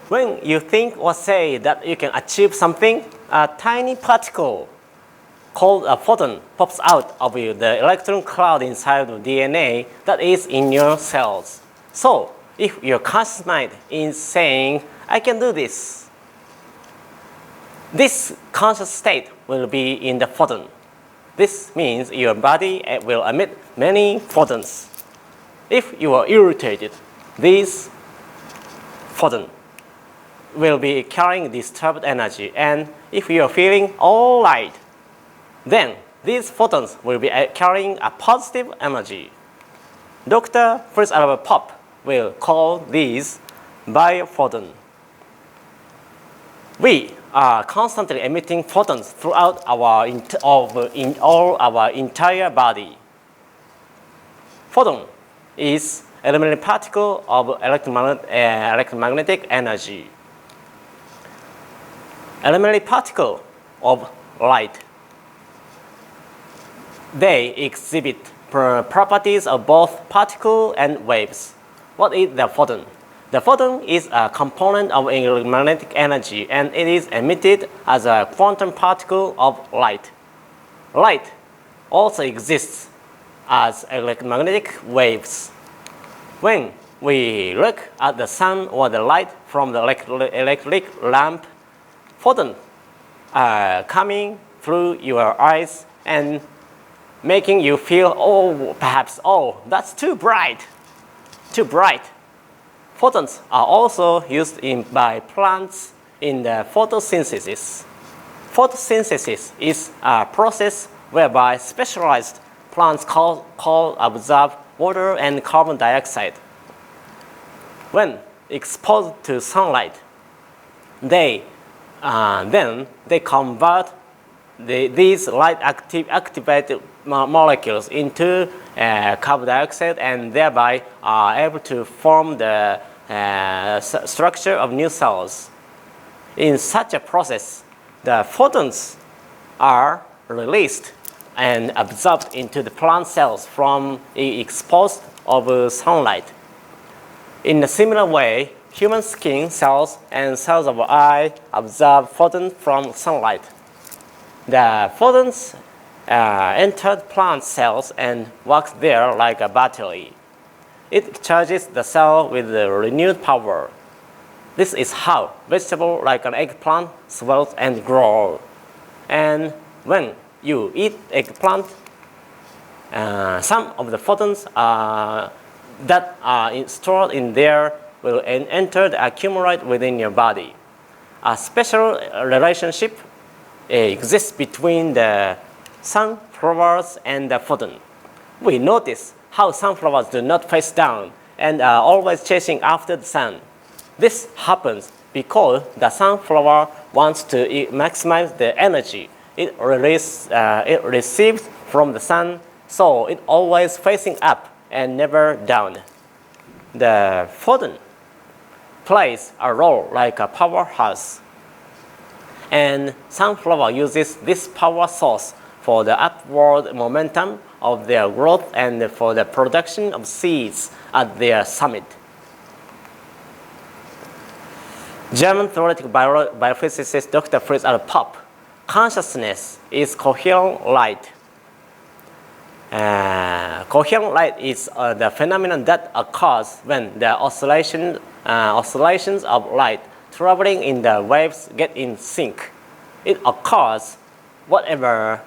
When you think or say that you can achieve something, a tiny particle called a photon pops out of the electron cloud inside the DNA that is in your cells. So, if your conscious mind is saying, I can do this, this conscious state will be in the photon. This means your body will emit many photons. If you are irritated, these photons will be carrying disturbed energy, and if you are feeling all right, then these photons will be carrying a positive energy. Dr. Fritz Albert Popp will call these biophotons. We are constantly emitting photons throughout in all our entire body. Photon is elementary particle of electromagnetic energy. Elementary particle of light. They exhibit properties of both particle and waves. What is the photon? The photon is a component of electromagnetic energy, and it is emitted as a quantum particle of light. Light also exists as electromagnetic waves. When we look at the sun or the light from the electric lamp, photons are coming through your eyes and making you feel, oh, that's too bright. Photons are also used by plants in the photosynthesis. Photosynthesis is a process whereby specialized plants absorb water and carbon dioxide. When exposed to sunlight, then they convert these light-activated molecules into carbon dioxide, and thereby are able to form the structure of new cells. In such a process, the photons are released and absorbed into the plant cells from the exposed of sunlight. In a similar way, human skin cells and cells of eye absorb photons from sunlight. The photons entered plant cells and works there like a battery. It charges the cell with renewed power. This is how vegetables like an eggplant swell and grow. And when you eat eggplant, some of the photons that are stored in there will enter and accumulate within your body. A special relationship exists between the sunflowers and the photon. We notice how sunflowers do not face down and are always chasing after the sun. This happens because the sunflower wants to maximize the energy it receives from the sun, so it's always facing up and never down. The photon plays a role like a powerhouse, and sunflower uses this power source for the upward momentum of their growth and for the production of seeds at their summit. German theoretical biophysicist Dr. Fritz Albert Popp, consciousness is coherent light. Coherent light is the phenomenon that occurs when the oscillations of light traveling in the waves get in sync. It occurs whenever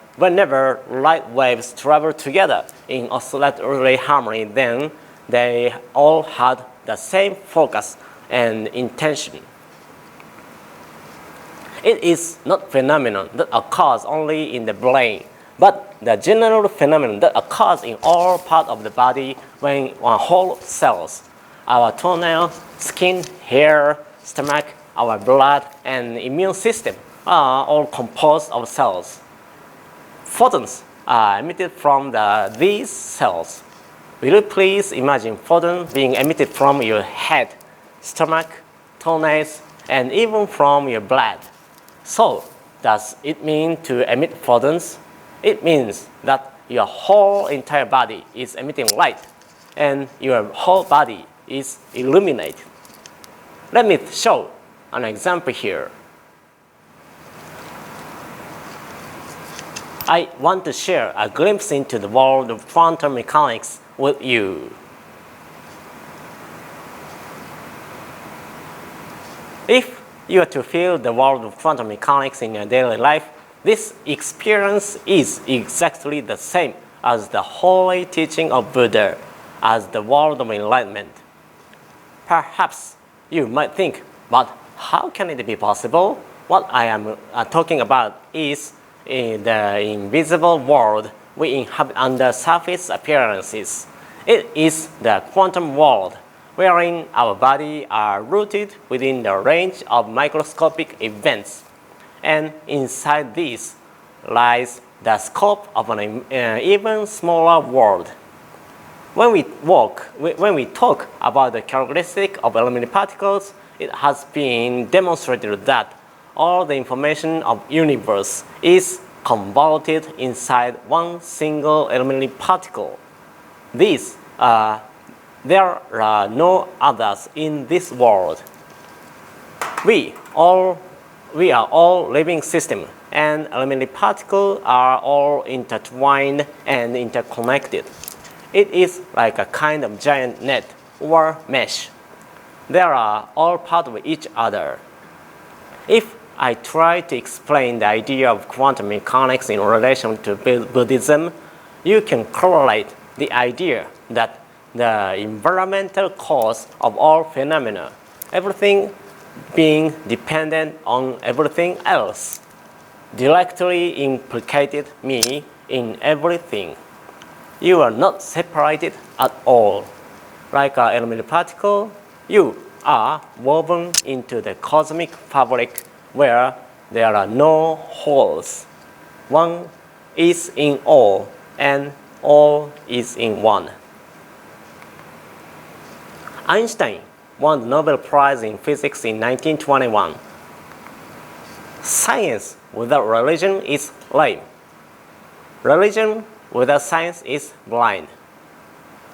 light waves travel together in oscillatory harmony, then they all had the same focus and intention. It is not a phenomenon that occurs only in the brain, but the general phenomenon that occurs in all parts of the body when whole cells, our toenail, skin, hair, stomach, our blood, and immune system are all composed of cells. Photons are emitted from these cells. Will you please imagine photons being emitted from your head, stomach, toenails, and even from your blood? So, does it mean to emit photons? It means that your whole entire body is emitting light and your whole body is illuminated. Let me show an example here. I want to share a glimpse into the world of quantum mechanics with you. If you are to feel the world of quantum mechanics in your daily life, this experience is exactly the same as the holy teaching of Buddha, as the world of enlightenment. Perhaps you might think, but how can it be possible? What I am talking about is the invisible world we inhabit under surface appearances. It is the quantum world, wherein our body are rooted within the range of microscopic events. And inside this lies the scope of an even smaller world. When we talk about the characteristic of elementary particles, it has been demonstrated that all the information of universe is convoluted inside one single elementary particle. There are no others in this world. We are all living systems, and elementary particles are all intertwined and interconnected. It is like a kind of giant net or mesh. They are all part of each other. If I try to explain the idea of quantum mechanics in relation to Buddhism, you can correlate the idea that the environmental cause of all phenomena, everything being dependent on everything else, directly implicated me in everything. You are not separated at all. Like an elementary particle, you are woven into the cosmic fabric where there are no holes. One is in all, and all is in one. Einstein won the Nobel Prize in Physics in 1921. Science without religion is lame. Religion without science is blind.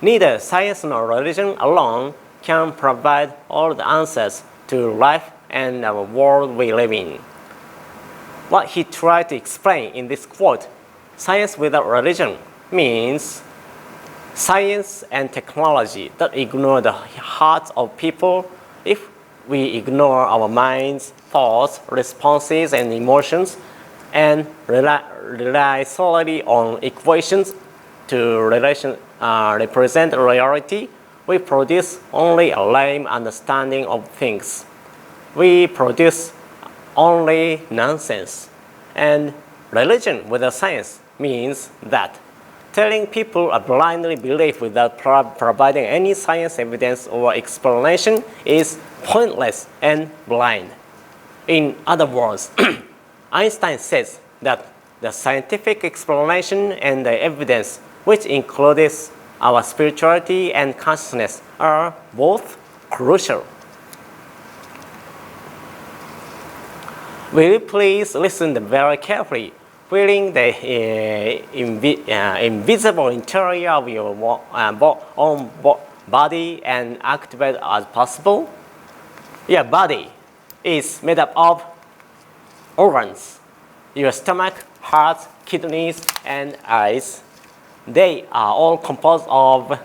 Neither science nor religion alone can provide all the answers to life and our world we live in. What he tried to explain in this quote, science without religion, means science and technology that ignore the hearts of people. If we ignore our minds, thoughts, responses, and emotions, and rely solely on equations to represent reality, we produce only a lame understanding of things. We produce only nonsense. And religion without science means that telling people a blindly belief without providing any science evidence or explanation is pointless and blind. In other words, Einstein says that the scientific explanation and the evidence, which includes our spirituality and consciousness, are both crucial. Will you please listen very carefully, feeling the invisible interior of your own body and activate as possible? Your body is made up of organs. Your stomach, heart, kidneys, and eyes. They are all composed of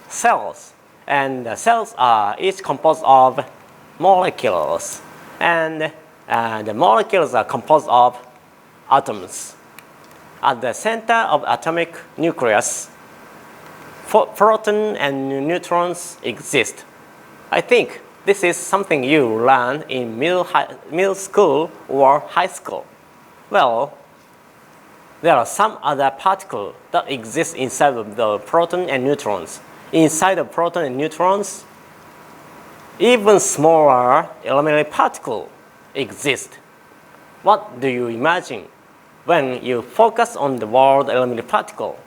cells, and the cells are each composed of molecules, and the molecules are composed of atoms. At the center of the atomic nucleus, protons and neutrons exist. I think this is something you learn in middle school or high school. Well, there are some other particles that exist inside of the proton and neutrons. Inside the proton and neutrons, even smaller elementary particles exist. What do you imagine when you focus on the world elementary particle?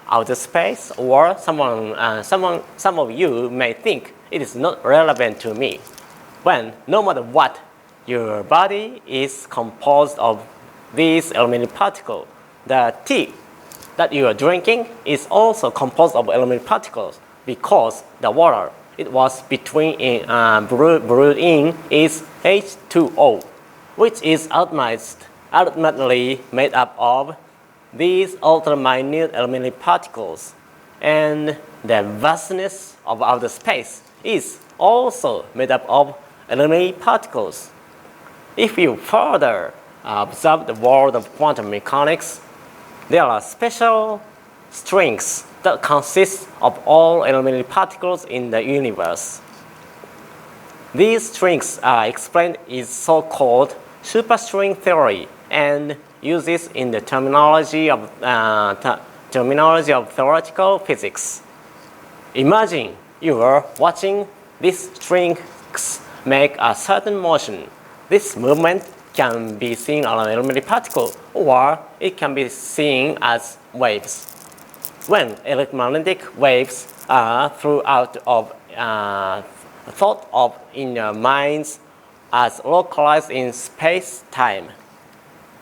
Outer space, or some of you may think it is not relevant to me, when no matter what, your body is composed of these elementary particles. The T that you are drinking is also composed of elementary particles because the water it was brewed in is H2O, which is ultimately made up of these ultra-minute elementary particles, and the vastness of outer space is also made up of elementary particles. If you further observe the world of quantum mechanics, there are special strings that consist of all elementary particles in the universe. These strings are explained in so-called superstring theory and uses in the terminology of theoretical physics. Imagine you are watching these strings make a certain motion. This movement can be seen as an elementary particle, or it can be seen as waves. When electromagnetic waves are thought of in your minds as localized in space-time,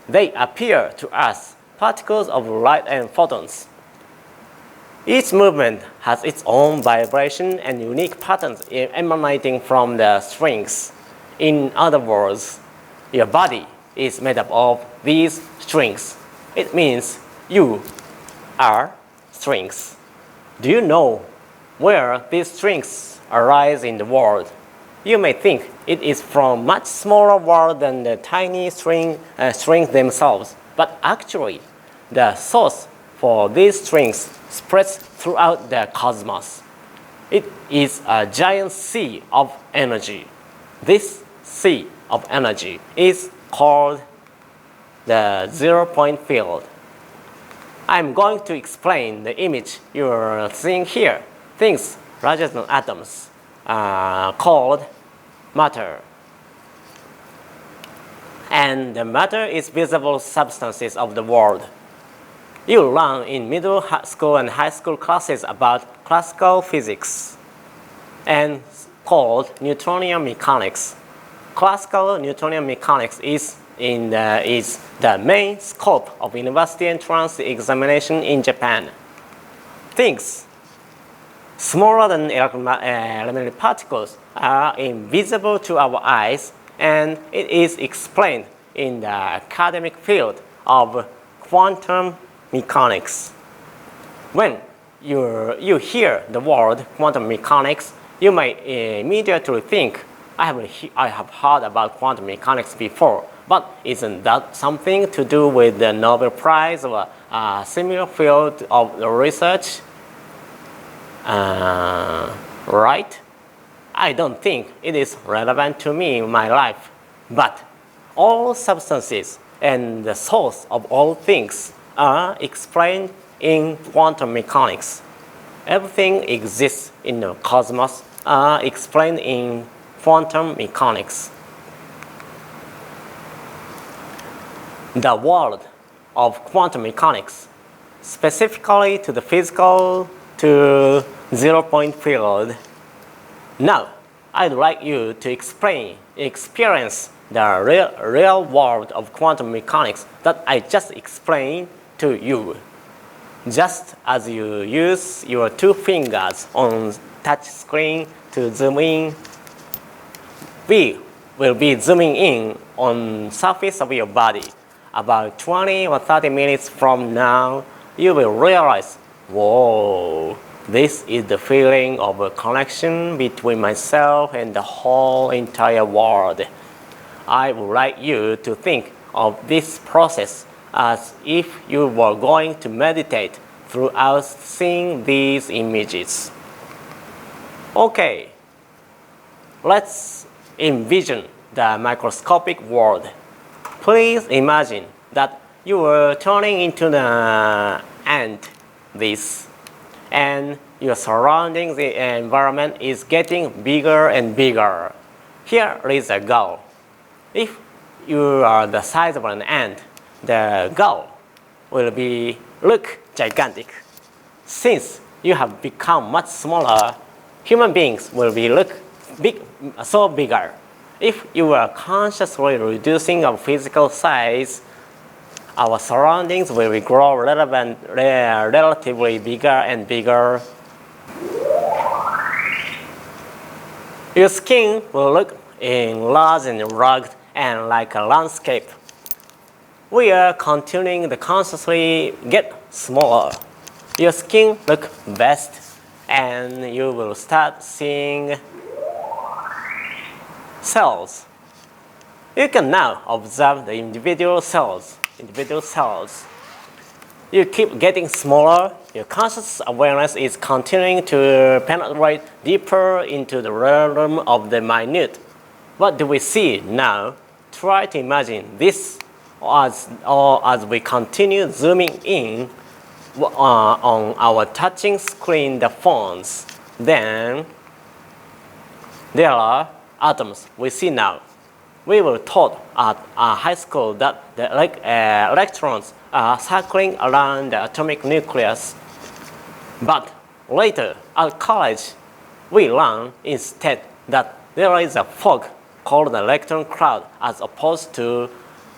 they appear to us particles of light and photons. Each movement has its own vibration and unique patterns emanating from the strings. In other words, your body is made up of these strings. It means you are strings. Do you know where these strings arise in the world? You may think it is from much smaller world than the tiny strings themselves, but actually, the source for these strings spreads throughout the cosmos. It is a giant sea of energy. This sea of energy is called the zero-point field. I'm going to explain the image you're seeing here. Things larger than atoms are called matter. And the matter is visible substances of the world. You learn in middle school and high school classes about classical physics and called Newtonian mechanics. Classical Newtonian mechanics is the main scope of university entrance examination in Japan. Things smaller than elementary particles are invisible to our eyes, and it is explained in the academic field of quantum mechanics. When you hear the word quantum mechanics, you may immediately think, I have heard about quantum mechanics before, but isn't that something to do with the Nobel Prize or a similar field of research? Right? I don't think it is relevant to me in my life, but all substances and the source of all things are explained in quantum mechanics. Everything exists in the cosmos are explained in quantum mechanics. The world of quantum mechanics, specifically to the physical to zero-point field. Now, I'd like you to experience the real world of quantum mechanics that I just explained to you. Just as you use your two fingers on touch screen to zoom in, we will be zooming in on surface of your body. About 20 or 30 minutes from now, you will realize, whoa, this is the feeling of a connection between myself and the whole entire world. I would like you to think of this process as if you were going to meditate throughout seeing these images. Okay, let's envision the microscopic world. Please imagine that you are turning into the ant, and your surrounding the environment is getting bigger and bigger. Here is a goal. If you are the size of an ant, the goal will look gigantic. Since you have become much smaller, human beings will look bigger. If you are consciously reducing your physical size, our surroundings will grow relatively bigger and bigger. Your skin will look enlarged and rugged and like a landscape. We are continuing to consciously get smaller. Your skin look vast, and you will start seeing cells. You can now observe the individual cells. You keep getting smaller. Your conscious awareness is continuing to penetrate deeper into the realm of the minute. What do we see now? Try to imagine this as we continue zooming in on our touching screen, the phones. Then there are atoms we see now. We were taught at high school that the electrons are circling around the atomic nucleus. But later at college, we learned instead that there is a fog called the electron cloud as opposed to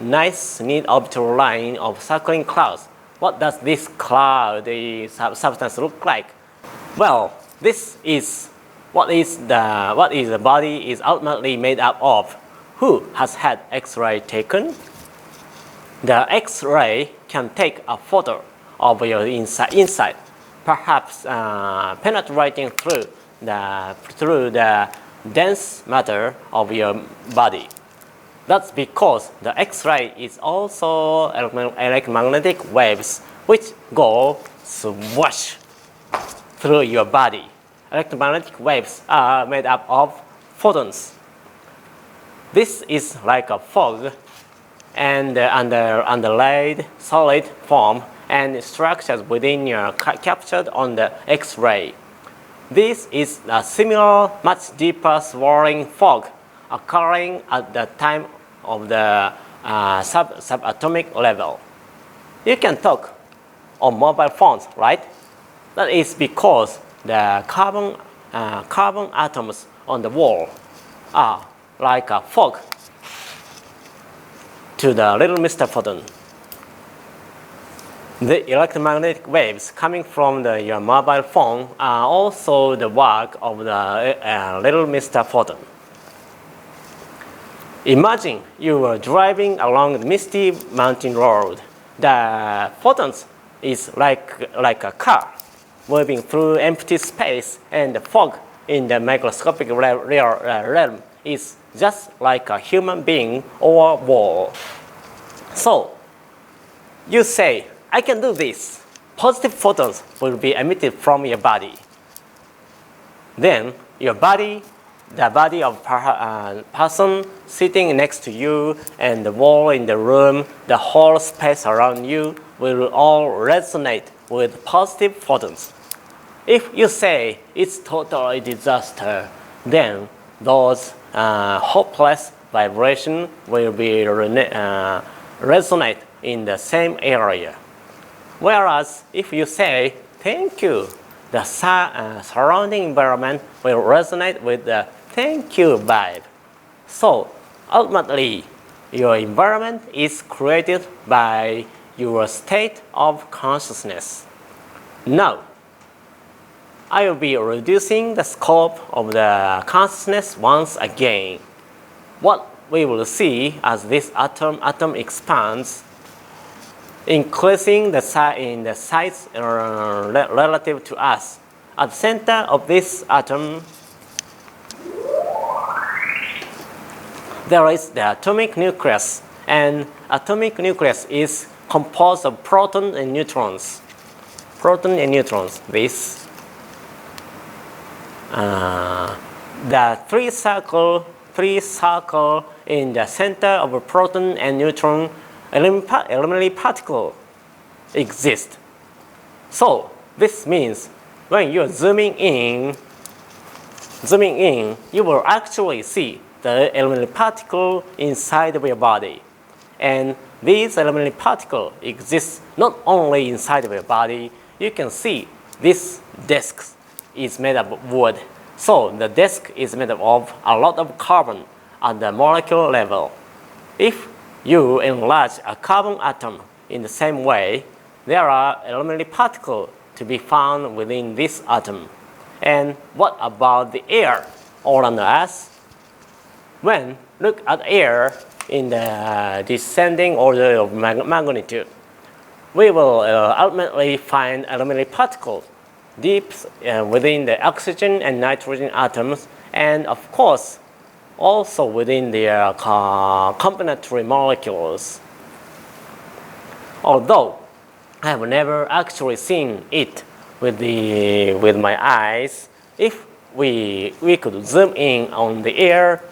nice, neat orbital line of circling clouds. What does this cloudy substance look like? Well, this is what the body is ultimately made up of. Who has had X-ray taken? The X-ray can take a photo of your inside, perhaps penetrating through the dense matter of your body. That's because the X-ray is also electromagnetic waves which go swash through your body. Electromagnetic waves are made up of photons. This is like a fog and underlaid solid form and structures within your captured on the X-ray. This is a similar, much deeper swirling fog occurring at the time of the subatomic level. You can talk on mobile phones, right? That is because the carbon atoms on the wall are like a fog to the little Mr. Photon. The electromagnetic waves coming from your mobile phone are also the work of the little Mr. Photon. Imagine you were driving along the misty mountain road. The photons is like a car moving through empty space, and the fog in the microscopic realm is just like a human being or wall. So, you say, I can do this. Positive photons will be emitted from your body. Then, your body, the body of a person sitting next to you, and the wall in the room, the whole space around you will all resonate with positive photons. If you say it's totally disaster, then those hopeless vibrations will be resonate in the same area. Whereas if you say thank you, the surrounding environment will resonate with the thank you vibe. So ultimately, your environment is created by your state of consciousness. Now, I will be reducing the scope of the consciousness once again. What we will see as this atom expands, increasing in the size relative to us. At the center of this atom, there is the atomic nucleus, and atomic nucleus is composed of protons and neutrons. The three circle in the center of a proton and neutron elementary particle exist. So this means when you're zooming in, you will actually see the elementary particle inside of your body. And these elementary particles exist not only inside of your body. You can see this desk is made of wood. So the desk is made up of a lot of carbon at the molecular level. If you enlarge a carbon atom, in the same way, there are elementary particles to be found within this atom. And what about the air around us? When look at air in the descending order of magnitude, we will ultimately find elementary particles deep within the oxygen and nitrogen atoms, and of course also within their complementary molecules. Although I have never actually seen it with my eyes, if we could zoom in on the air,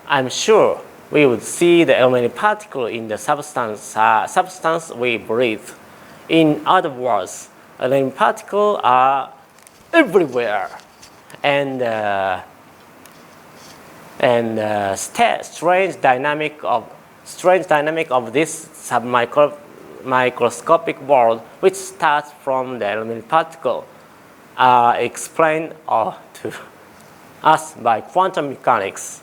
I'm sure we would see the elementary particle in the substance we breathe. In other words, elementary particles are everywhere, and strange dynamic of this microscopic world, which starts from the elementary particle, are explained to us by quantum mechanics.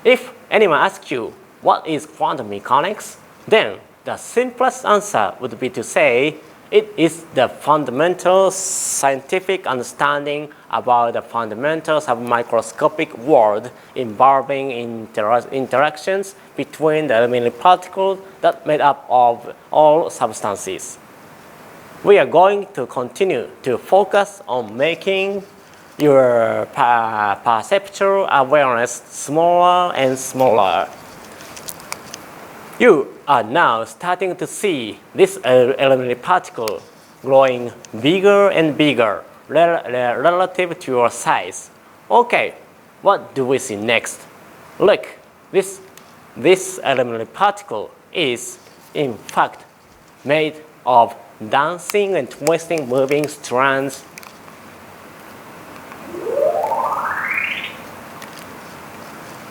If anyone asks you what is quantum mechanics, then the simplest answer would be to say it is the fundamental scientific understanding about the fundamentals of microscopic world involving interactions between the elementary particles that made up of all substances. We are going to continue to focus on making your perceptual awareness smaller and smaller. You are now starting to see this elementary particle growing bigger and bigger relative to your size. Okay, what do we see next? Look, this elementary particle is in fact made of dancing and twisting moving strands.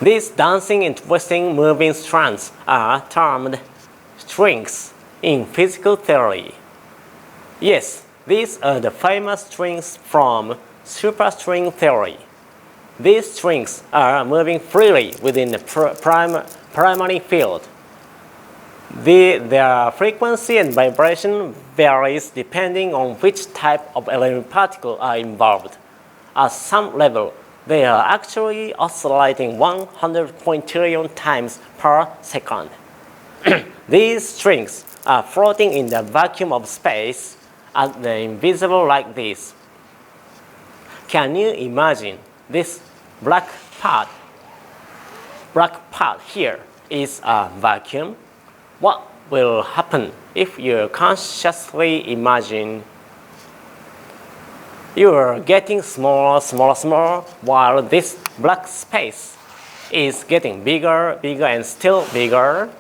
These dancing and twisting moving strands are termed strings in physical theory. Yes, these are the famous strings from superstring theory. These strings are moving freely within the primary field. Their frequency and vibration varies depending on which type of elementary particle are involved. At some level, they are actually oscillating 100 quintillion times per second. These strings are floating in the vacuum of space at the invisible like this. Can you imagine this black part? Black part here is a vacuum. What will happen if you consciously imagine you are getting smaller, while this black space is getting bigger, and still bigger?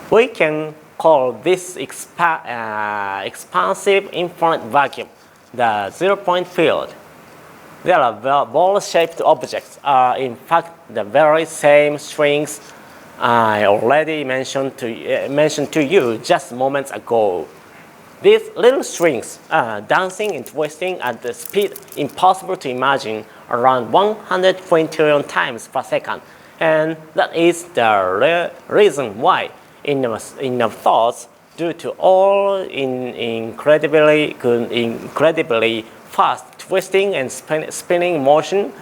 We can call this expansive infinite vacuum the zero-point field. There are ball-shaped objects are in fact the very same strings I already mentioned to you just moments ago. These little strings are dancing and twisting at the speed impossible to imagine, around 100 quintillion times per second. And that is the reason why, in our thoughts, due to all incredibly fast twisting and spinning motion,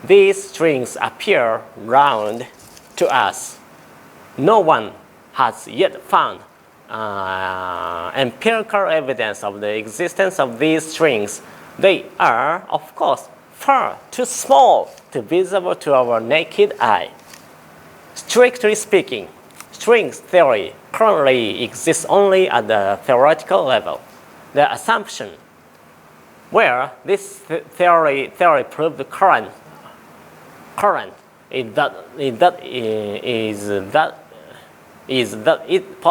these strings appear round to us. No one has yet found empirical evidence of the existence of these strings. They are, of course, far too small to be visible to our naked eye. Strictly speaking, string theory currently exists only at the theoretical level. The assumption where this theory proved current is that it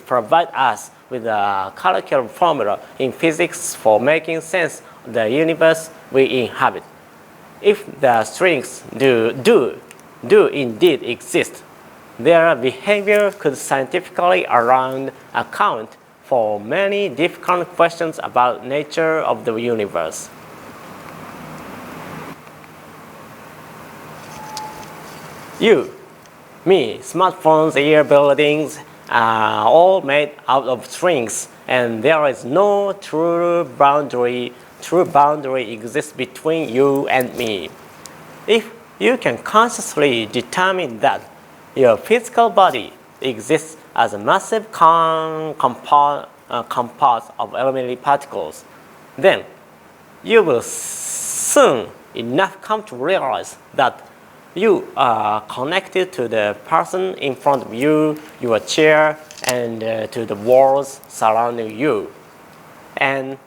provide us with a calculable formula in physics for making sense of the universe we inhabit. If the strings do indeed exist, their behavior could scientifically account for many difficult questions about nature of the universe. me, smartphones, air, buildings are all made out of strings, and there is no true boundary exists between you and me. If you can consciously determine that your physical body exists as a massive compound of elementary particles, then you will soon enough come to realize that you are connected to the person in front of you, your chair, and to the walls surrounding you. And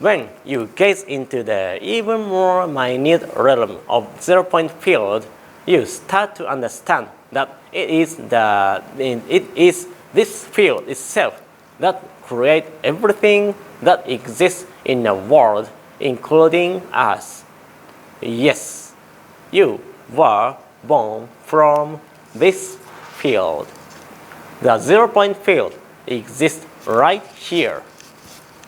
when you gaze into the even more minute realm of zero-point field, you start to understand that it is this field itself that creates everything that exists in the world, including us. Yes, you were born from this field. The zero-point field exists right here,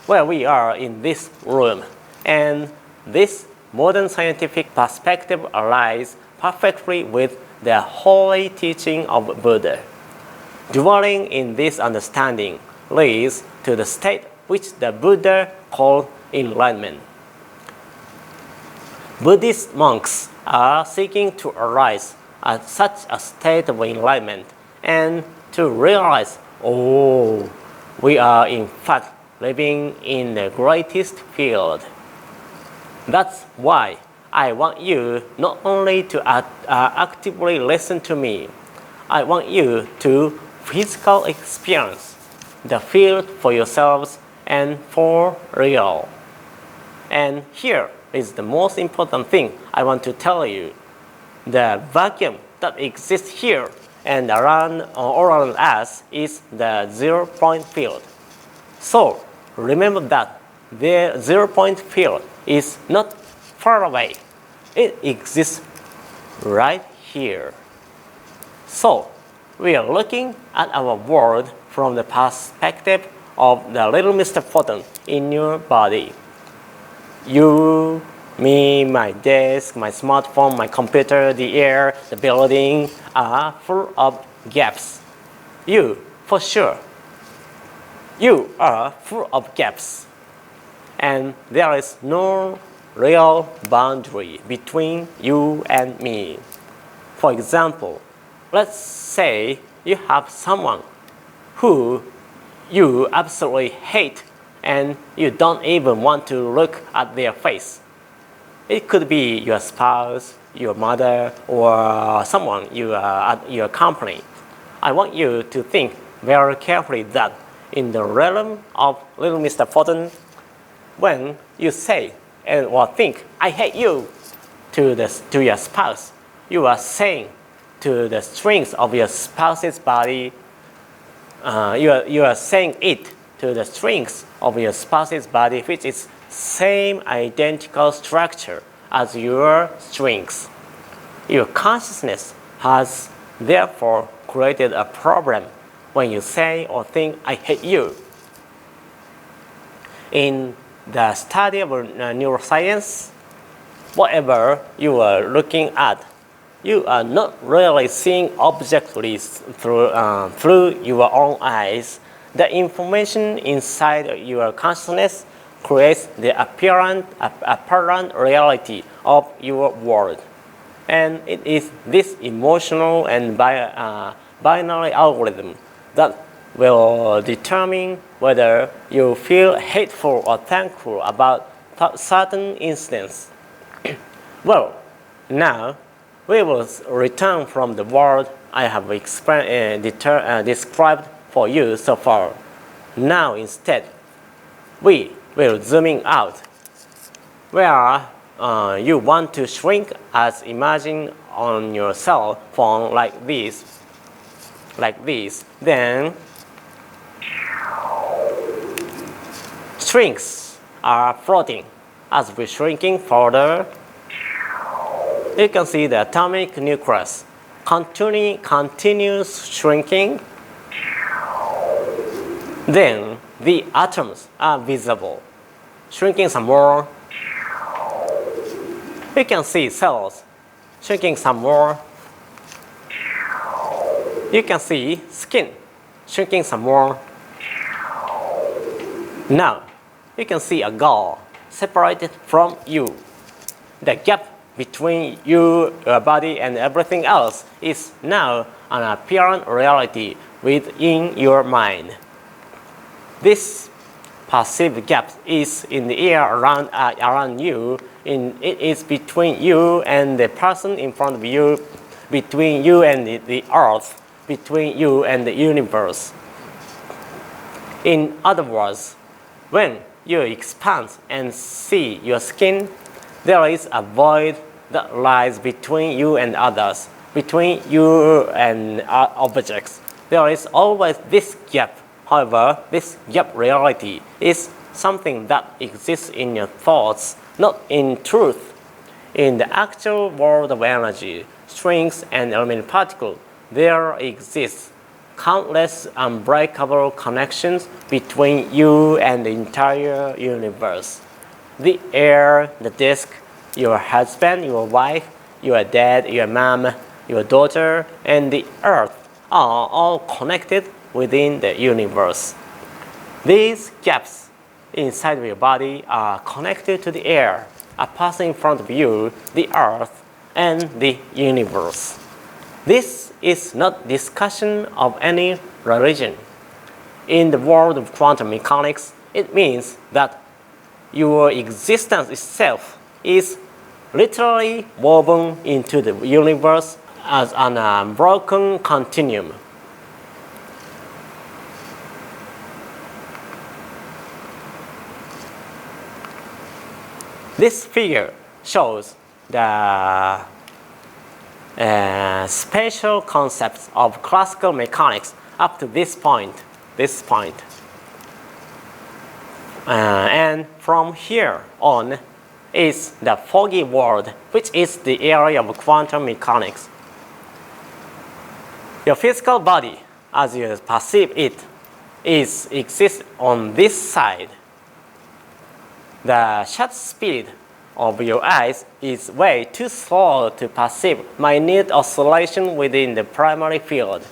where we are in this room, and this modern scientific perspective aligns perfectly with the holy teaching of Buddha. Dwelling in this understanding leads to the state which the Buddha called enlightenment. Buddhist monks are seeking to arise at such a state of enlightenment and to realize, oh, we are in fact living in the greatest field. That's why I want you not only to actively listen to me, I want you to physically experience the field for yourselves and for real. And here is the most important thing I want to tell you. The vacuum that exists here and all around us is the zero-point field. So remember that the zero-point field is not far away. It exists right here. So we are looking at our world from the perspective of the little Mr. Photon in your body. You, me, my desk, my smartphone, my computer, the air, the building are full of gaps. You, for sure, you are full of gaps. And there is no real boundary between you and me. For example, let's say you have someone who you absolutely hate and you don't even want to look at their face. It could be your spouse, your mother, or someone you are at your company. I want you to think very carefully that in the realm of little Mr. Photon, when you say or think, I hate you, to your spouse, you are saying to the strings of your spouse's body, you are saying it to the strings of your spouse's body, which is same identical structure as your strings. Your consciousness has therefore created a problem when you say or think, I hate you. In the study of neuroscience, whatever you are looking at, you are not really seeing objectively through your own eyes. The information inside your consciousness creates the apparent reality of your world. And it is this emotional and binary algorithm that will determine whether you feel hateful or thankful about certain incidents. Well, now we will return from the world I have described for you so far. Now instead, we will zooming out, where you want to shrink as imagine on your cell phone like this. Then strings are floating. As we're shrinking further, you can see the atomic nucleus continues shrinking. Then the atoms are visible, shrinking some more. You can see cells shrinking some more. You can see skin shrinking some more. Now, you can see a gall separated from you. The gap between you, your body, and everything else is now an apparent reality within your mind. This passive gap is in the air around you. It is between you and the person in front of you, between you and the earth, between you and the universe. In other words, when you expand and see your skin, there is a void that lies between you and others, between you and objects. There is always this gap. However, this gap reality is something that exists in your thoughts, not in truth. In the actual world of energy, strings, and elemental particles, there exists countless unbreakable connections between you and the entire universe. The air, the disk, your husband, your wife, your dad, your mom, your daughter, and the earth are all connected within the universe. These gaps inside of your body are connected to the air, are passing in front of you, the earth, and the universe. This is not discussion of any religion. In the world of quantum mechanics, it means that your existence itself is literally woven into the universe as an unbroken continuum. This figure shows the spatial concepts of classical mechanics up to this point. And from here on is the foggy world, which is the area of quantum mechanics. Your physical body, as you perceive it, exists on this side. The shutter speed of your eyes is way too slow to perceive minute oscillation within the primary field.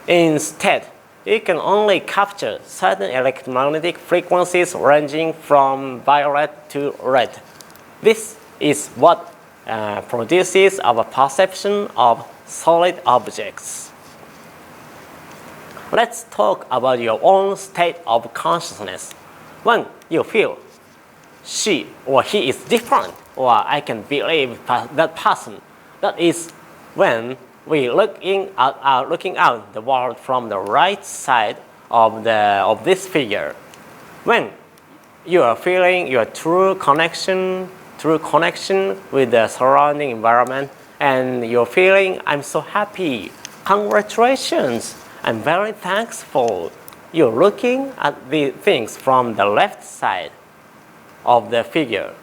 Instead, you can only capture certain electromagnetic frequencies ranging from violet to red. This is what produces our perception of solid objects. Let's talk about your own state of consciousness. When you feel she or he is different, or I can believe that person, that is when we looking out the world from the right side of this figure. When you are feeling your true connection with the surrounding environment, and you're feeling, I'm so happy, congratulations, I'm very thankful. You're looking at the things from the left side of the figure.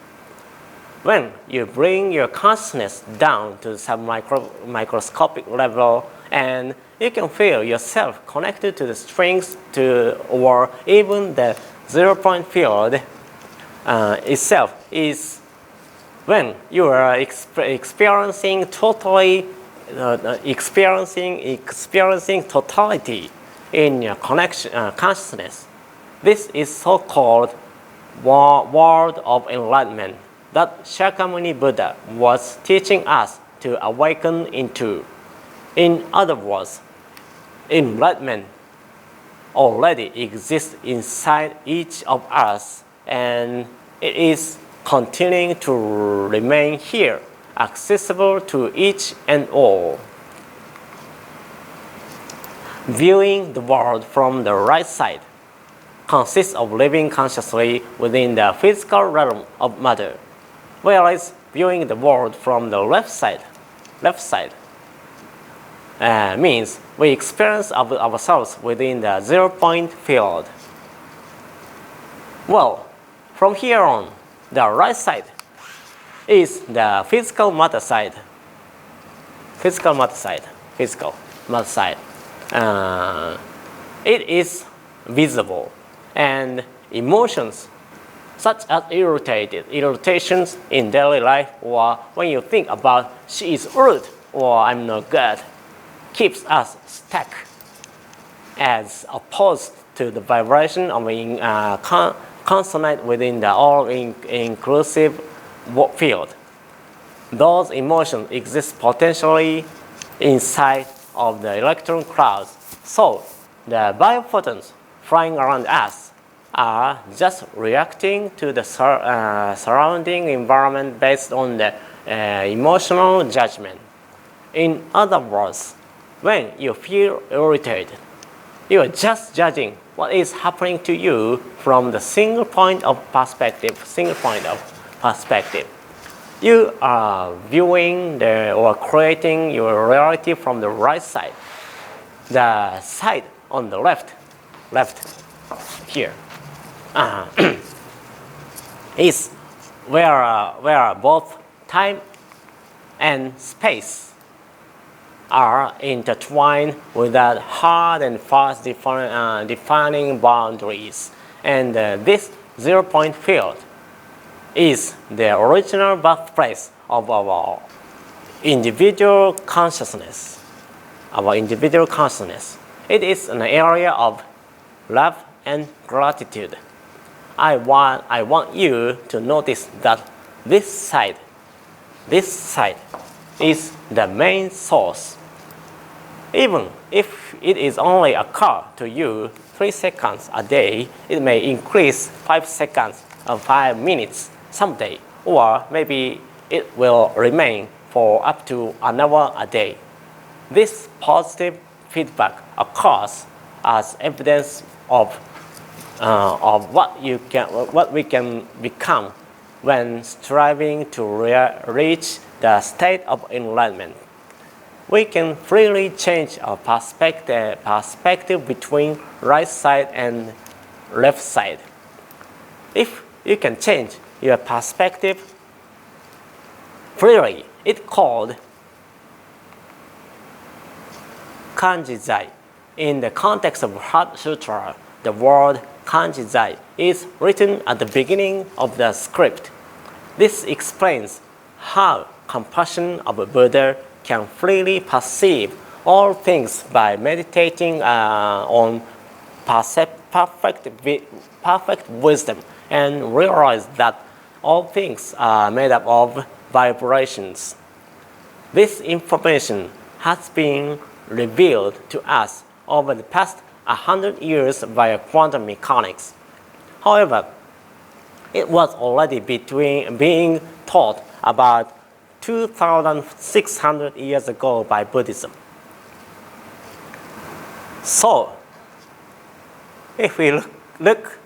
When you bring your consciousness down to some microscopic level, and you can feel yourself connected to the strings or even the 0-point field itself, is when you are experiencing totality in your consciousness. This is so-called world of enlightenment that Shakyamuni Buddha was teaching us to awaken into. In other words, enlightenment already exists inside each of us, and it is continuing to remain here, accessible to each and all. Viewing the world from the right side consists of living consciously within the physical realm of matter, whereas viewing the world from the left side means we experience ourselves within the 0-point field. Well, from here on, the right side is the physical matter side. It is visible, and emotions such as irritations in daily life, or when you think about she is rude or I'm not good, keeps us stuck, as opposed to the vibration of being consonant within the all-inclusive field. Those emotions exist potentially inside of the electron clouds. So the biophotons flying around us are just reacting to the surrounding environment based on the emotional judgment. In other words, when you feel irritated, you are just judging what is happening to you from the single point of perspective. You are viewing or creating your reality from the right side. The side on the left here, is where both time and space are intertwined without hard and fast defining boundaries. And this zero-point field is the original birthplace of our individual consciousness. It is an area of love and gratitude. I want you to notice that this side is the main source. Even if it is only occur to you 3 seconds a day, it may increase 5 seconds or 5 minutes someday, or maybe it will remain for up to an hour a day. This positive feedback occurs as evidence of what we can become when striving to reach the state of enlightenment. We can freely change our perspective between right side and left side. If you can change your perspective freely, it's called kanji-zai. In the context of Heart Sutra, the word kanji-zai is written at the beginning of the script. This explains how compassion of a Buddha can freely perceive all things by meditating on perfect wisdom and realize that all things are made up of vibrations. This information has been revealed to us over the past 100 years via quantum mechanics. However, it was already being taught about 2,600 years ago by Buddhism. So, if we look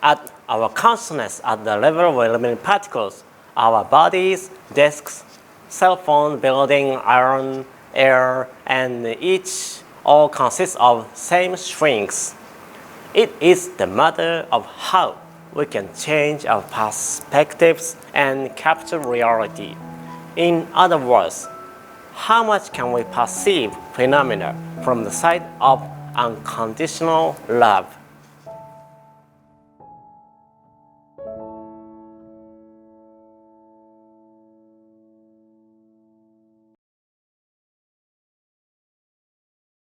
at our consciousness at the level of elementary particles, our bodies, desks, cell phone, building, iron, air, and each all consist of same strings. It is the matter of how we can change our perspectives and capture reality. In other words, how much can we perceive phenomena from the side of unconditional love?